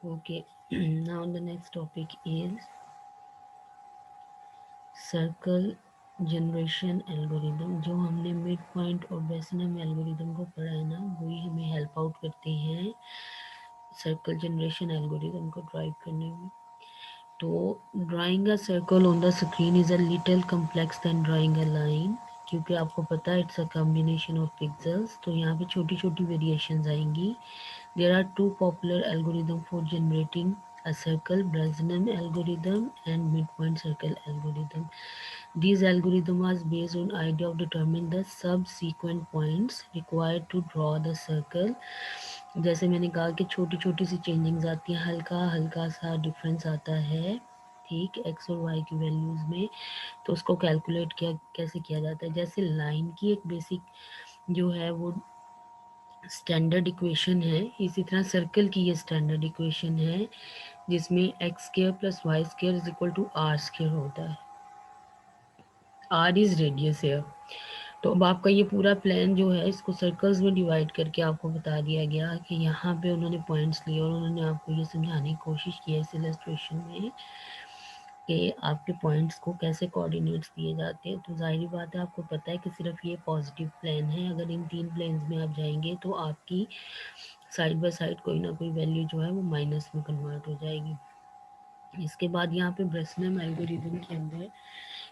Okay, now the next topic is circle generation algorithm. जो हमने mid point और बेसनम algorithm को पढ़ा है ना, वही हमें हेल्प आउट करते हैं सर्कल जनरेशन एल्गोरिदम को ड्राइव करने में। तो drawing a circle on the screen is a little complex than drawing a line, क्योंकि आपको पता है it's a combination of pixels, तो यहाँ पे छोटी छोटी वेरिएशंस आएंगी। There are two popular algorithm for generating a circle, Breslin algorithm and midpoint circle algorithm. These algorithms are based on idea of determining the subsequent points required to draw the circle. जैसे मैंने कहा कि छोटी छोटी सी changings आती हैं, हल्का हल्का सा डिफरेंस आता है, ठीक, एक्स और वाई की वैल्यूज़ में। तो उसको कैलकुलेट किया कैसे किया जाता है, जैसे लाइन की एक बेसिक जो है वो स्टैंडर्ड इक्वेशन है, इसी तरह सर्कल की ये स्टैंडर्ड इक्वेशन है, जिसमें x square plus y square is equal to r square होता है। आर इज रेडियस है। तो अब आपका ये पूरा प्लान जो है इसको सर्कल्स में डिवाइड करके आपको बता दिया गया कि यहाँ पे उन्होंने पॉइंट्स लिए और उन्होंने आपको ये समझाने की कोशिश की है इस इलस्ट्रेशन में कि आपके पॉइंट्स को कैसे कोऑर्डिनेट्स दिए जाते हैं। तो जाहिर बात है आपको पता है कि सिर्फ ये पॉजिटिव प्लान है, अगर इन तीन प्लेन्स में आप जाएंगे तो आपकी साइड बाय साइड कोई ना कोई वैल्यू जो है वो माइनस में कन्वर्ट हो जाएगी। इसके बाद यहाँ पे ब्रेसनम एल्गोरिथम के अंदर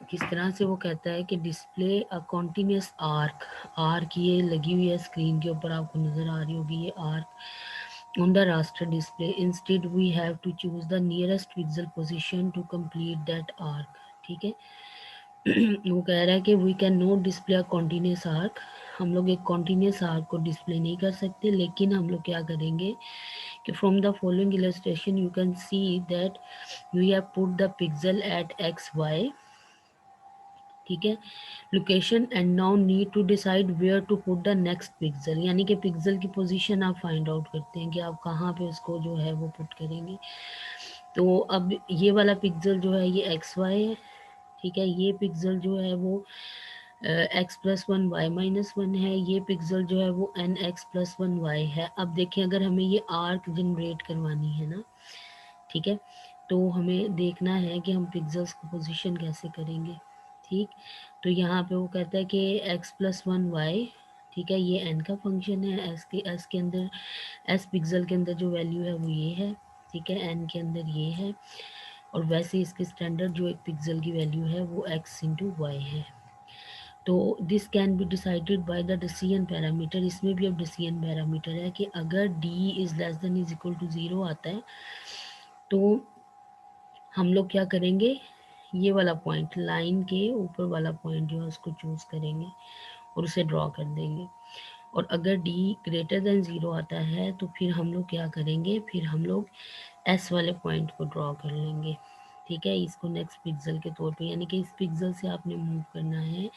किस तरह से वो कहता है कि display a continuous arc, arc ये लगी हुई है स्क्रीन के ऊपर, आपको नज़र आ रही होगी ये arc on the raster display. Instead we have to choose the nearest pixel position to complete that arc. ठीक है, वो कह रहा है कि we can not display a continuous arc, हम लोग एक कॉन्टिन्यूस आर्क को डिस्प्ले नहीं कर सकते, लेकिन हम लोग क्या करेंगे कि from the following illustration you can see that you have put the pixel at x y, ठीक है, location, and now need to decide where to put the next pixel, यानी कि पिक्सल की पोजीशन आप फाइंड आउट करते हैं कि आप कहाँ पे उसको जो है वो पुट करेंगे। तो अब ये वाला पिक्सल जो है ये एक्स वाई है, ठीक है, ये पिक्सल जो है वो x plus one y minus one है, ये पिक्सल जो है वो n x plus one y है। अब देखें अगर हमें ये आर्क जनरेट करवानी है ना, ठीक है, तो हमें देखना है कि हम पिक्सल्स को पोजीशन कैसे करेंगे। ठीक, तो यहाँ पे वो कहता है कि एक्स प्लस वन वाई, ठीक है, ये एन का फंक्शन है, एस के अंदर, एस पिक्सल के अंदर जो वैल्यू है वो ये है, ठीक है, एन के अंदर ये है, और वैसे इसके स्टैंडर्ड जो एक पिक्सल की वैल्यू है वो एक्स इंटू वाई है। तो this can be decided by the decision parameter, इसमें भी अब डिसीजन पैरामीटर है कि अगर d is less than is equal to zero आता है तो हम लोग क्या करेंगे, ये वाला पॉइंट लाइन के ऊपर वाला पॉइंट जो है उसको चूज करेंगे और उसे ड्रॉ कर देंगे। और अगर डी ग्रेटर देन ज़ीरो आता है तो फिर हम लोग क्या करेंगे, फिर हम लोग एस वाले पॉइंट को ड्रॉ कर लेंगे, ठीक है, इसको नेक्स्ट पिक्सल के तौर पे, यानी कि इस पिक्सल से आपने मूव करना है।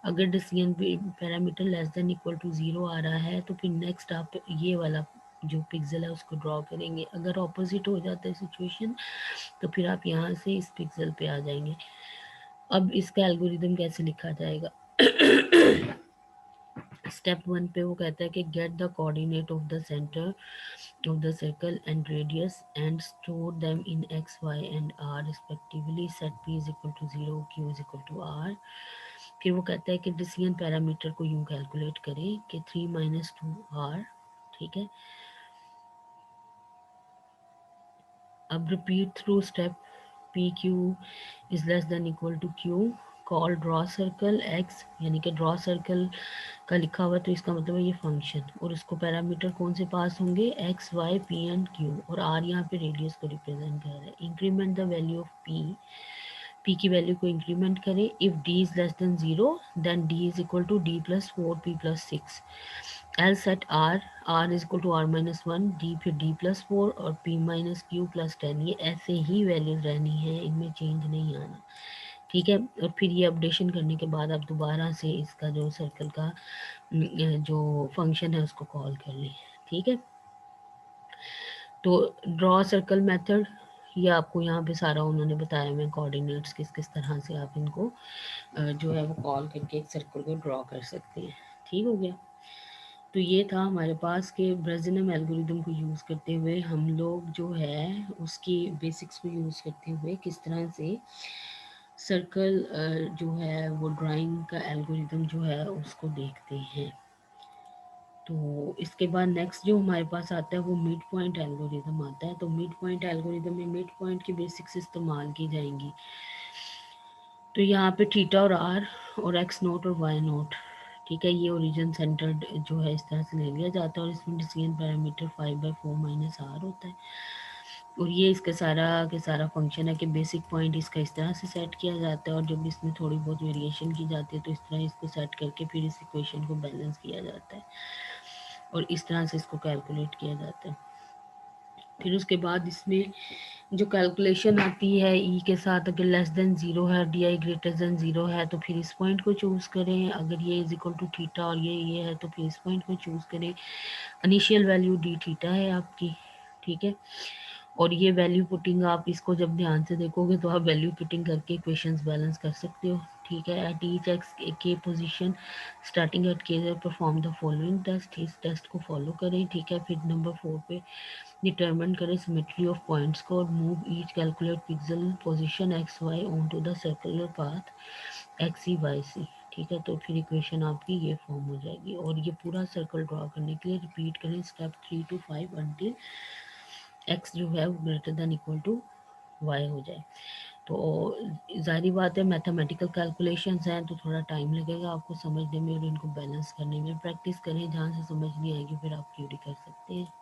अगर decision parameter less than equal to zero आ रहा है तो फिर नेक्स्ट आप ये वाला जो पिक्सल है उसको ड्रॉ करेंगे। अगर ऑपोजिट हो जाता है सिचुएशन तो फिर आप यहाँ से इस पिक्सल पे आ जाएंगे। अब इसका एल्गोरिदम कैसे लिखा जाएगा, स्टेप वन पे वो कहता है कि get the coordinate of the centre of the circle and radius and store them in x, y and r respectively. Set p is equal to 0, q is equal to r. फिर वो कहता है कि डिसीजन पैरामीटर को यूं calculate करें कि 3 minus two are, ठीक है। अब repeat through step p q is less than equal to q, call draw circle x, यानी कि ड्रॉ सर्कल का लिखा हुआ तो इसका मतलब है ये फंक्शन, और उसको पैरामीटर कौन से पास होंगे, x y p and q, और आर यहाँ पे रेडियस को रिप्रेजेंट कर रहा है। Increment the value of p, p की वैल्यू को इंक्रीमेंट करें। If d is less than zero then d is equal to d plus four p plus six. Else set r, r is equal to r minus one, d फिर d plus four और p minus q plus ten, ये ऐसे ही values रहनी है, इनमें change नहीं आना, ठीक है। और फिर ये अपडेशन करने के बाद आप दोबारा से इसका जो सर्कल का जो फंक्शन है उसको कॉल कर लें, ठीक है। तो ड्रॉ सर्कल मेथड ये आपको यहाँ पे सारा उन्होंने बताया मैं कोऑर्डिनेट्स किस किस तरह से आप इनको जो है वो कॉल करके एक सर्कल को ड्रॉ कर सकते हैं, ठीक हो गया। तो ये था हमारे पास के ब्रेजिनम एल्गोरिदम को यूज़ करते हुए हम लोग जो है उसकी बेसिक्स को यूज़ करते हुए किस तरह से सर्कल जो है वो ड्राइंग का एल्गोरिदम जो है उसको देखते हैं। तो इसके बाद नेक्स्ट जो हमारे पास आता है वो मिड पॉइंट एल्गोरिदम आता है। तो मिड पॉइंट एल्गोरिदम में मिड पॉइंट की बेसिक्स इस्तेमाल की जाएंगी। तो यहाँ पे थीटा और आर और एक्स नोट और वाई नोट, ठीक है, ये ओरिजिन सेंटर्ड जो है इस तरह से ले लिया जाता है और इसमें डिसीजन पैरामीटर 5/4 माइनस आर होता है। और ये इसका सारा के सारा फंक्शन है कि बेसिक पॉइंट इसका इस तरह से सेट किया जाता है और जब इसमें थोड़ी बहुत वेरिएशन की जाती है तो इस तरह इसको सेट करके फिर इस इक्वेशन को बैलेंस किया जाता है और इस तरह से इसको कैलकुलेट किया जाता है। फिर उसके बाद इसमें जो कैलकुलेशन आती है ई के साथ, अगर लेस देन ज़ीरो है, D I greater than zero है तो फिर इस पॉइंट को चूज़ करें, अगर ये इज इक्वल टू थीटा और ये है तो फिर इस पॉइंट को चूज़ करें। इनिशियल वैल्यू डी थीटा है आपकी, ठीक है। और ये वैल्यू पुटिंग आप इसको जब ध्यान से देखोगे तो आप वैल्यू पुटिंग करके इक्वेशंस बैलेंस कर सकते हो, ठीक है। एट ईच एक्स के पोजीशन स्टार्टिंग एट के परफॉर्म द फॉलोइंग टेस्ट, इस टेस्ट को फॉलो करें, ठीक है। फिर नंबर 4 पे डिटरमिन करें सिमेट्री ऑफ पॉइंट्स को और move each calculate pixel position x y on to the circular path x c y c, ठीक है। तो फिर इक्वेशन आपकी ये फॉर्म हो जाएगी और ये पूरा सर्कल ड्रॉ करने के लिए रिपीट करें स्टेप 3 to 5 अंटिल एक्स जो है वो greater than equal to y हो जाए। तो ज़ाहिर बात है मैथमेटिकल कैलकुलेशंस हैं तो थोड़ा टाइम लगेगा आपको समझने में और इनको बैलेंस करने में। प्रैक्टिस करें, जहाँ से समझ नहीं आएगी फिर आप क्यूरी कर सकते हैं।